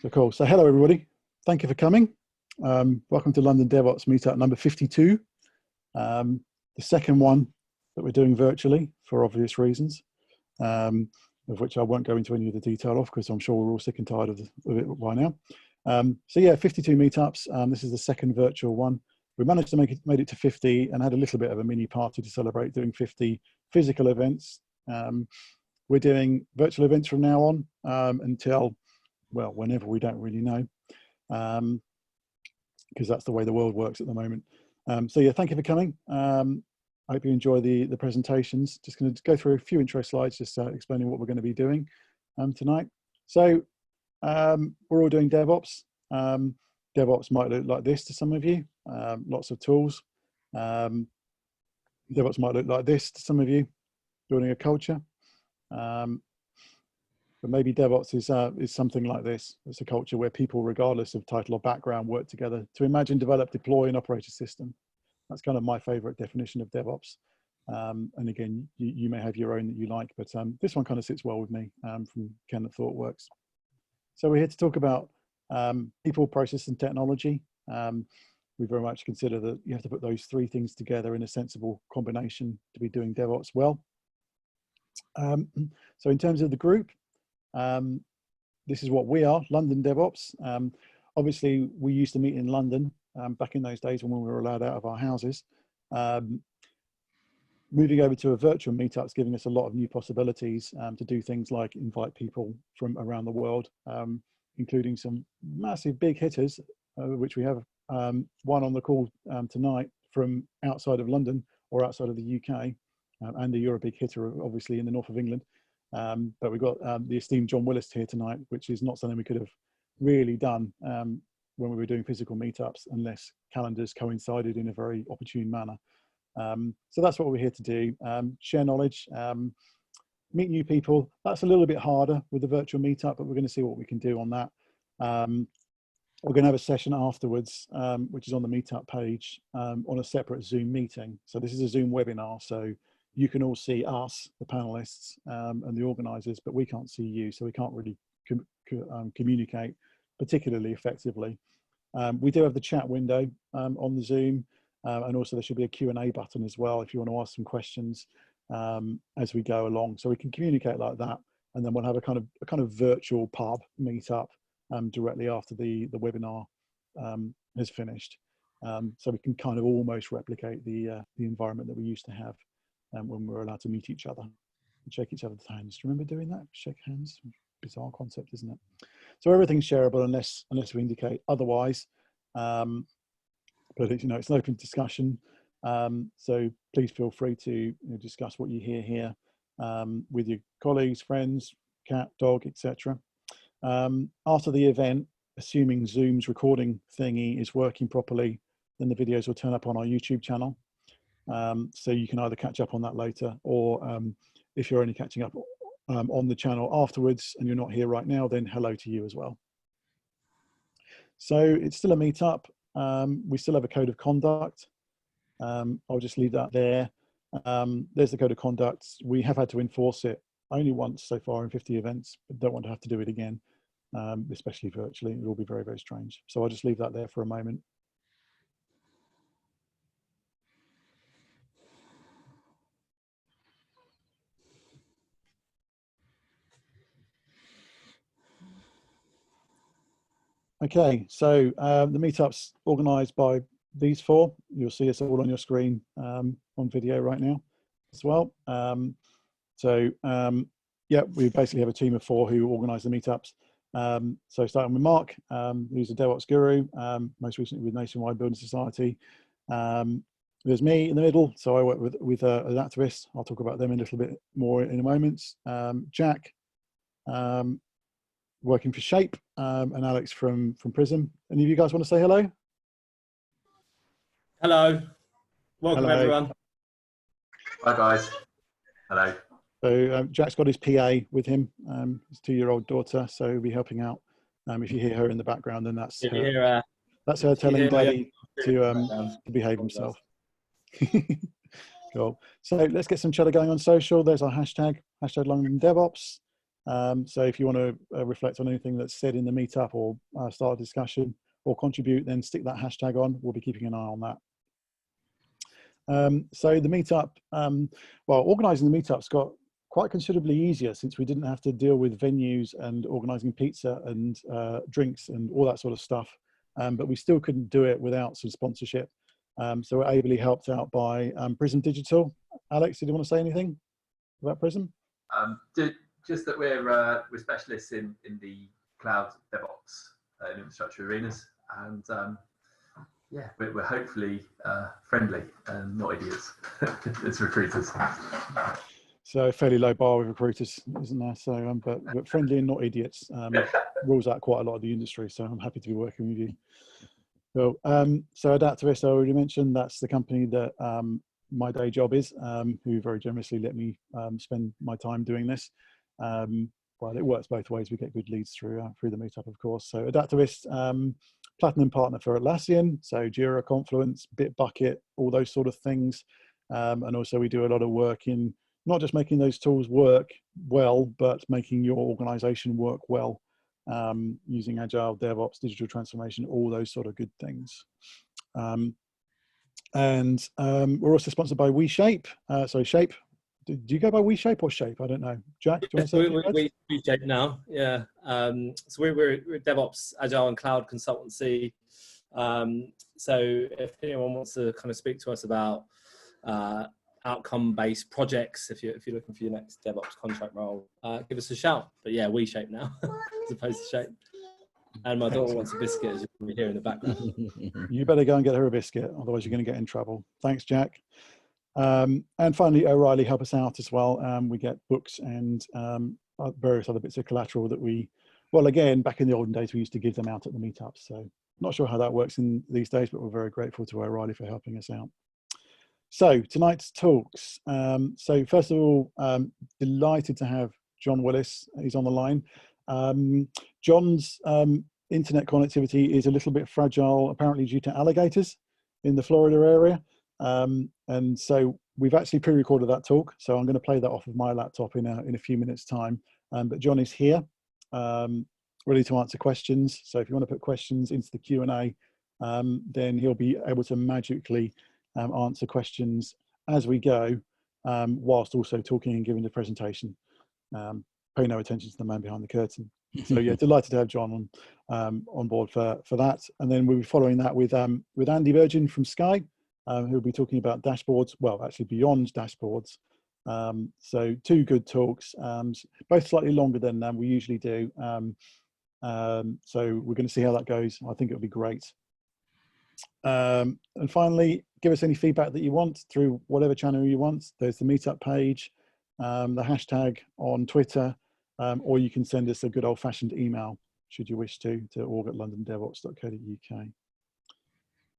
So cool. So hello, everybody. Thank you for coming. Welcome to London DevOps Meetup number 52. The second one that we're doing virtually for obvious reasons, of which I won't go into any of the detail of because I'm sure we're all sick and tired of it by now. So yeah, 52 meetups. This is the second virtual one. We managed to made it to 50 and had a little bit of a mini party to celebrate doing 50 physical events. We're doing virtual events from now on until, well, whenever, we don't really know, because that's the way the world works at the moment. So yeah, thank you for coming. I hope you enjoy the presentations. Just going to go through a few intro slides, just explaining what we're going to be doing tonight. So we're all doing DevOps. DevOps might look like this to some of you, lots of tools. DevOps might look like this to some of you, building a culture. But maybe DevOps is something like this. It's a culture where people, regardless of title or background, work together to imagine, develop, deploy, and operate a system. That's kind of my favorite definition of DevOps. And again, you may have your own that you like, but this one kind of sits well with me from Ken at ThoughtWorks. So we're here to talk about people, process, and technology. We very much consider that you have to put those three things together in a sensible combination to be doing DevOps well. So in terms of the group, this is what we are, London DevOps. Obviously, we used to meet in London back in those days when we were allowed out of our houses. Moving over to a virtual meetup is giving us a lot of new possibilities to do things like invite people from around the world, including some massive big hitters, which we have one on the call tonight from outside of London or outside of the UK, and you're a big hitter, obviously, in the north of England. But we've got the esteemed John Willis here tonight, which is not something we could have really done when we were doing physical meetups, unless calendars coincided in a very opportune manner. So that's what we're here to do, share knowledge, meet new people. That's a little bit harder with the virtual meetup, but we're going to see what we can do on that. We're going to have a session afterwards, which is on the meetup page, on a separate Zoom meeting. So this is a Zoom webinar, so you can all see us, the panelists, and the organisers, but we can't see you, so we can't really communicate particularly effectively. We do have the chat window on the Zoom, and also there should be a Q&A button as well if you want to ask some questions as we go along. So we can communicate like that, and then we'll have a kind of virtual pub meetup directly after the webinar has finished. So we can kind of almost replicate the environment that we used to have when we were allowed to meet each other and shake each other's hands. Do you remember doing that? Shake hands? Bizarre concept, isn't it? So everything's shareable unless we indicate otherwise. But it's, it's an open discussion. So please feel free to discuss what you hear here with your colleagues, friends, cat, dog, etc. After the event, assuming Zoom's recording thingy is working properly, then the videos will turn up on our YouTube channel. So you can either catch up on that later, or if you're only catching up on the channel afterwards and you're not here right now, then hello to you as well. So it's still a meetup. We still have a code of conduct. I'll just leave that there. There's the code of conduct. We have had to enforce it only once so far in 50 events, but don't want to have to do it again, especially virtually. It will be very, very strange. So I'll just leave that there for a moment. Okay, so the meetup's organised by these four. You'll see us all on your screen on video right now as well. Yeah, we basically have a team of four who organise the meetups. So starting with Mark, who's a DevOps guru, most recently with Nationwide Building Society. There's me in the middle, so I work with an activist. I'll talk about them a little bit more in a moment. Jack, working for Shape, and Alex from Prism. Any of you guys want to say hello? Hello. Welcome, hello, everyone. Hi, guys. Hello. So Jack's got his PA with him, his 2-year-old daughter, so he'll be helping out. If you hear her in the background, then that's her telling Daddy to behave himself. Cool. So let's get some chatter going on social. There's our hashtag London DevOps. So if you want to reflect on anything that's said in the meetup or start a discussion or contribute, then stick that hashtag on. We'll be keeping an eye on that. So the meetup, well, organising the meetup's got quite considerably easier since we didn't have to deal with venues and organising pizza and drinks and all that sort of stuff. But we still couldn't do it without some sponsorship. So we're ably helped out by Prism Digital. Alex, did you want to say anything about Prism? Just that we're specialists in the cloud DevOps and infrastructure arenas, and yeah, we're hopefully friendly and not idiots as recruiters. So fairly low bar with recruiters, isn't there? So, but friendly and not idiots rules out quite a lot of the industry. So I'm happy to be working with you. So Adaptivist, I already mentioned, that's the company that my day job is, who very generously let me spend my time doing this. Well, it works both ways. We get good leads through the meetup, of course. So Adaptivist, platinum partner for Atlassian, so Jira, Confluence, Bitbucket, all those sort of things. And also we do a lot of work in not just making those tools work well, but making your organization work well, using Agile, DevOps, digital transformation, all those sort of good things. And we're also sponsored by WeShape. So Shape, do you go by WeShape or Shape? I don't know. Jack, do you want to say we Shape now, yeah. So we're DevOps, Agile and Cloud consultancy. So if anyone wants to kind of speak to us about outcome-based projects, if you're looking for your next DevOps contract role, give us a shout. But yeah, WeShape now, as opposed to Shape. And my daughter wants a biscuit, as you can hear in the background. You better go and get her a biscuit, otherwise you're going to get in trouble. Thanks, Jack. And finally, O'Reilly help us out as well. We get books and various other bits of collateral that we, well, again, back in the olden days, we used to give them out at the meetups. So not sure how that works in these days, but we're very grateful to O'Reilly for helping us out. So tonight's talks. So first of all, delighted to have John Willis. He's on the line. John's internet connectivity is a little bit fragile, apparently due to alligators in the Florida area. And so we've actually pre-recorded that talk. So I'm going to play that off of my laptop in a few minutes time. But John is here, ready to answer questions. So if you want to put questions into the Q&A, then he'll be able to magically answer questions as we go, whilst also talking and giving the presentation. Pay no attention to the man behind the curtain. So yeah, delighted to have John on board for that. And then we'll be following that with Andy Virgin from Sky, who'll be talking about dashboards, well, actually beyond dashboards. So two good talks, both slightly longer than we usually do. So we're going to see how that goes. I think it'll be great. And finally, give us any feedback that you want through whatever channel you want. There's the meetup page, the hashtag on Twitter, or you can send us a good old-fashioned email, should you wish to org@londondevops.co.uk.